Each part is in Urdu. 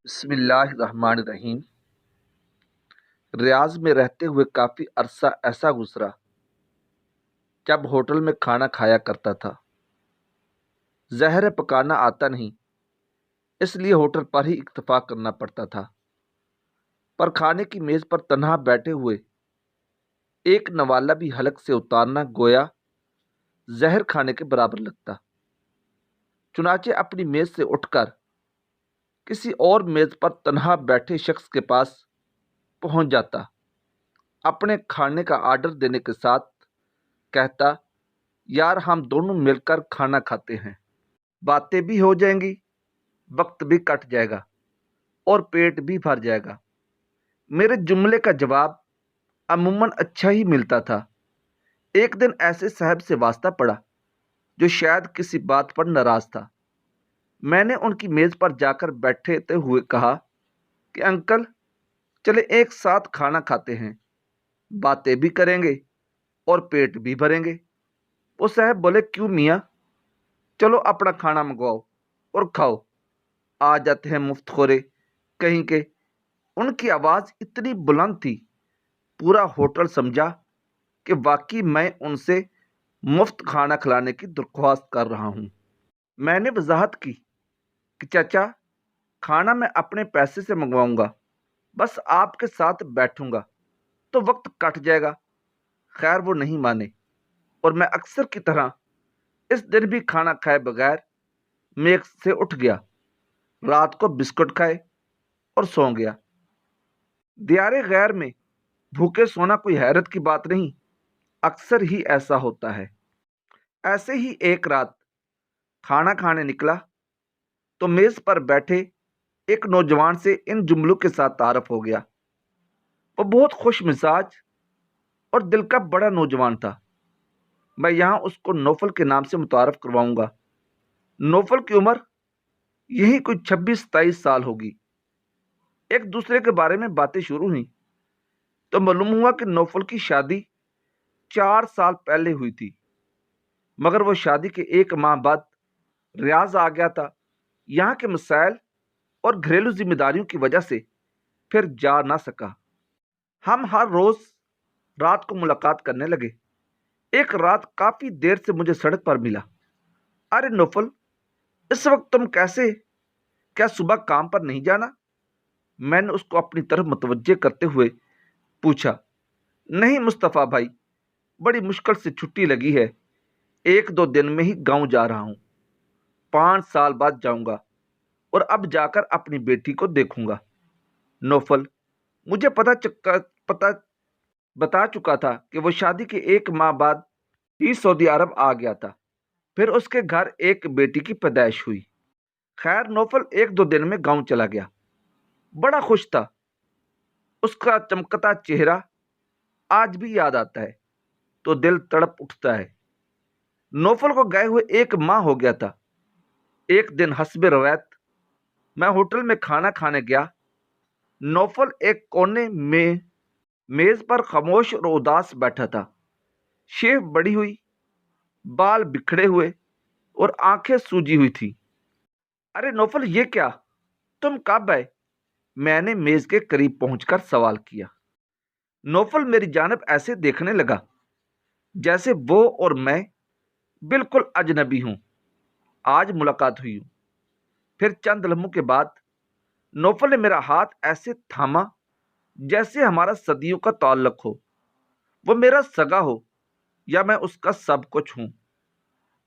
بسم اللہ الرحمن الرحیم۔ ریاض میں رہتے ہوئے کافی عرصہ ایسا گزرا جب ہوٹل میں کھانا کھایا کرتا تھا۔ زہر پکانا آتا نہیں، اس لیے ہوٹل پر ہی اکتفا کرنا پڑتا تھا۔ پر کھانے کی میز پر تنہا بیٹھے ہوئے ایک نوالہ بھی حلق سے اتارنا گویا زہر کھانے کے برابر لگتا۔ چنانچہ اپنی میز سے اٹھ کر کسی اور میز پر تنہا بیٹھے شخص کے پاس پہنچ جاتا، اپنے کھانے کا آرڈر دینے کے ساتھ کہتا، یار ہم دونوں مل کر کھانا کھاتے ہیں، باتیں بھی ہو جائیں گی، وقت بھی کٹ جائے گا اور پیٹ بھی بھر جائے گا۔ میرے جملے کا جواب عموماً اچھا ہی ملتا تھا۔ ایک دن ایسے صاحب سے واسطہ پڑا جو شاید کسی بات پر ناراض تھا۔ میں نے ان کی میز پر جا کر بیٹھتے ہوئے کہا کہ انکل چلے ایک ساتھ کھانا کھاتے ہیں، باتیں بھی کریں گے اور پیٹ بھی بھریں گے۔ وہ صاحب بولے، کیوں میاں، چلو اپنا کھانا منگواؤ اور کھاؤ، آ جاتے ہیں مفت خورے کہیں کے۔ ان کی آواز اتنی بلند تھی، پورا ہوٹل سمجھا کہ واقعی میں ان سے مفت کھانا کھلانے کی درخواست کر رہا ہوں۔ میں نے وضاحت کی کہ چچا، کھانا میں اپنے پیسے سے منگواؤں گا، بس آپ کے ساتھ بیٹھوں گا تو وقت کٹ جائے گا۔ خیر وہ نہیں مانے اور میں اکثر کی طرح اس دن بھی کھانا کھائے بغیر میز سے اٹھ گیا، رات کو بسکٹ کھائے اور سو گیا۔ دیار غیر میں بھوکے سونا کوئی حیرت کی بات نہیں، اکثر ہی ایسا ہوتا ہے۔ ایسے ہی ایک رات کھانا کھانے نکلا تو میز پر بیٹھے ایک نوجوان سے ان جملوں کے ساتھ تعارف ہو گیا۔ وہ بہت خوش مزاج اور دل کا بڑا نوجوان تھا۔ میں یہاں اس کو نوفل کے نام سے متعارف کرواؤں گا۔ نوفل کی عمر یہی کوئی 26-27 سال ہوگی۔ ایک دوسرے کے بارے میں باتیں شروع ہوئیں تو معلوم ہوا کہ نوفل کی شادی 4 سال پہلے ہوئی تھی، مگر وہ شادی کے 1 ماہ بعد ریاض آ گیا تھا۔ یہاں کے مسائل اور گھریلو ذمہ داریوں کی وجہ سے پھر جا نہ سکا۔ ہم ہر روز رات کو ملاقات کرنے لگے۔ ایک رات کافی دیر سے مجھے سڑک پر ملا۔ ارے نوفل، اس وقت تم کیسے؟ کیا صبح کام پر نہیں جانا؟ میں نے اس کو اپنی طرف متوجہ کرتے ہوئے پوچھا۔ نہیں مصطفیٰ بھائی، بڑی مشکل سے چھٹی لگی ہے، 1-2 دن میں ہی گاؤں جا رہا ہوں، 5 سال بعد جاؤں گا اور اب جا کر اپنی بیٹی کو دیکھوں گا۔ نوفل، مجھے بتا چکا تھا کہ وہ شادی کے 1 ماہ بعد ہی سعودی عرب آ گیا تھا، پھر اس کے گھر ایک بیٹی کی پیدائش ہوئی۔ خیر نوفل 1-2 دن میں گاؤں چلا گیا، بڑا خوش تھا۔ اس کا چمکتا چہرہ آج بھی یاد آتا ہے تو دل تڑپ اٹھتا ہے۔ نوفل کو گئے ہوئے 1 ماہ ہو گیا تھا۔ ایک دن حسب روایت میں ہوٹل میں کھانا کھانے گیا۔ نوفل ایک کونے میں میز پر خاموش اور اداس بیٹھا تھا، شیو بڑی ہوئی، بال بکھڑے ہوئے اور آنکھیں سوجی ہوئی تھی۔ ارے نوفل، یہ کیا، تم کب آئے؟ میں نے میز کے قریب پہنچ کر سوال کیا۔ نوفل میری جانب ایسے دیکھنے لگا جیسے وہ اور میں بالکل اجنبی ہوں، آج ملاقات ہوئی ہوں۔ پھر چند لمحوں کے بعد نوفل نے میرا ہاتھ ایسے تھاما جیسے ہمارا صدیوں کا تعلق ہو، وہ میرا سگا ہو یا میں اس کا سب کچھ ہوں۔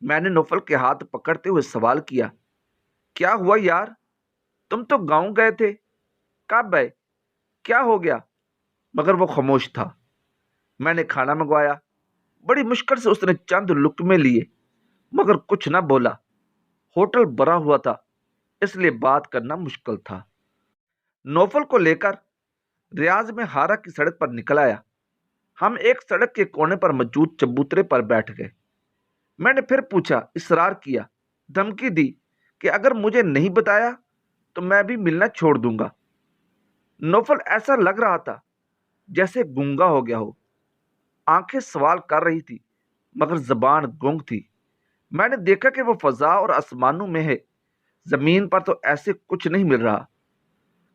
میں نے نوفل کے ہاتھ پکڑتے ہوئے سوال کیا، کیا ہوا یار، تم تو گاؤں گئے تھے، کب آئے، کیا ہو گیا؟ مگر وہ خاموش تھا۔ میں نے کھانا منگوایا، بڑی مشکل سے اس نے چند لقمے لیے مگر کچھ نہ بولا۔ ہوٹل بھرا ہوا تھا، اس لیے بات کرنا مشکل تھا۔ نوفل کو لے کر ریاض میں ہارا کی سڑک پر نکل آیا۔ ہم ایک سڑک کے کونے پر موجود چبوترے پر بیٹھ گئے۔ میں نے پھر پوچھا، اصرار کیا، دھمکی دی کہ اگر مجھے نہیں بتایا تو میں بھی ملنا چھوڑ دوں گا۔ نوفل ایسا لگ رہا تھا جیسے گونگا ہو گیا ہو، آنکھیں سوال کر رہی تھی مگر زبان گونگ تھی۔ میں نے دیکھا کہ وہ فضا اور آسمانوں میں ہے، زمین پر تو ایسے کچھ نہیں مل رہا۔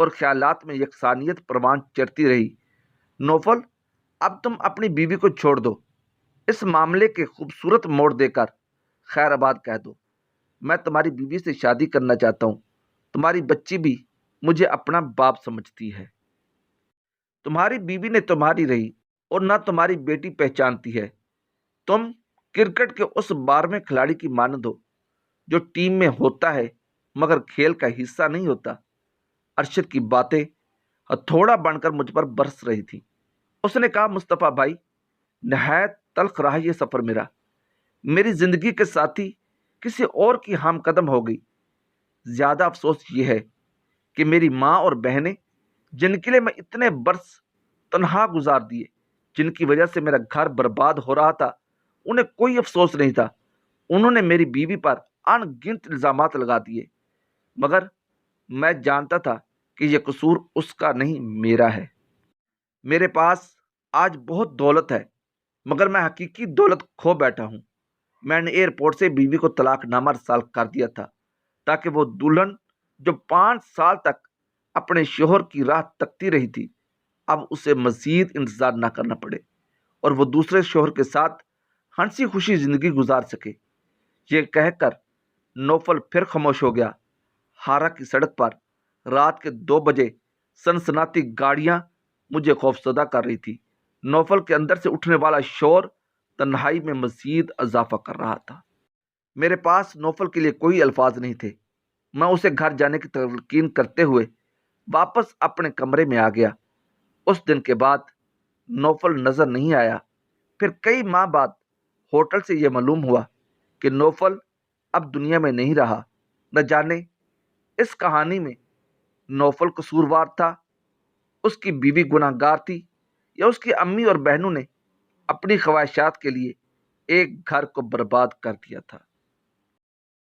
اور خیالات میں یکسانیت پروان چڑھتی رہی۔ نوفل، اب تم اپنی بیوی کو چھوڑ دو، اس معاملے کے خوبصورت موڑ دے کر خیر آباد کہہ دو۔ میں تمہاری بیوی سے شادی کرنا چاہتا ہوں، تمہاری بچی بھی مجھے اپنا باپ سمجھتی ہے۔ تمہاری بیوی نے تمہاری رہی اور نہ تمہاری بیٹی پہچانتی ہے۔ تم کرکٹ کے اس 12ویں کھلاڑی کی مانند ہو جو ٹیم میں ہوتا ہے مگر کھیل کا حصہ نہیں ہوتا۔ ارشد کی باتیں ہتھوڑا بن کر مجھ پر برس رہی تھی۔ اس نے کہا، مصطفیٰ بھائی، نہایت تلخ رہا یہ سفر میرا۔ میری زندگی کے ساتھی کسی اور کی ہم قدم ہو گئی۔ زیادہ افسوس یہ ہے کہ میری ماں اور بہنیں، جن کے لیے میں اتنے برس تنہا گزار دیے، جن کی وجہ سے میرا گھر برباد ہو رہا تھا، انہیں کوئی افسوس نہیں تھا۔ انہوں نے میری بیوی پر ان گنت الزامات لگا دیے، مگر میں جانتا تھا کہ یہ قصور اس کا نہیں، میرا ہے۔ میرے پاس آج بہت دولت ہے مگر میں حقیقی دولت کھو بیٹھا ہوں۔ میں نے ایئرپورٹ سے بیوی کو طلاق نامہ ارسال کر دیا تھا تاکہ وہ دلہن جو 5 سال تک اپنے شوہر کی راہ تکتی رہی تھی، اب اسے مزید انتظار نہ کرنا پڑے اور وہ دوسرے شوہر کے ساتھ ہنسی خوشی زندگی گزار سکے۔ یہ کہہ کر نوفل پھر خاموش ہو گیا۔ ہارا کی سڑک پر رات کے 2 بجے سنسناتی گاڑیاں مجھے خوفزدہ کر رہی تھی۔ نوفل کے اندر سے اٹھنے والا شور تنہائی میں مزید اضافہ کر رہا تھا۔ میرے پاس نوفل کے لیے کوئی الفاظ نہیں تھے۔ میں اسے گھر جانے کی تلقین کرتے ہوئے واپس اپنے کمرے میں آ گیا۔ اس دن کے بعد نوفل نظر نہیں آیا۔ پھر کئی ماہ بعد ہوٹل سے یہ معلوم ہوا کہ نوفل اب دنیا میں نہیں رہا۔ نہ جانے اس کہانی میں نوفل قصوروار تھا، اس کی بیوی گناہ گار تھی، یا اس کی امی اور بہنوں نے اپنی خواہشات کے لیے ایک گھر کو برباد کر دیا تھا۔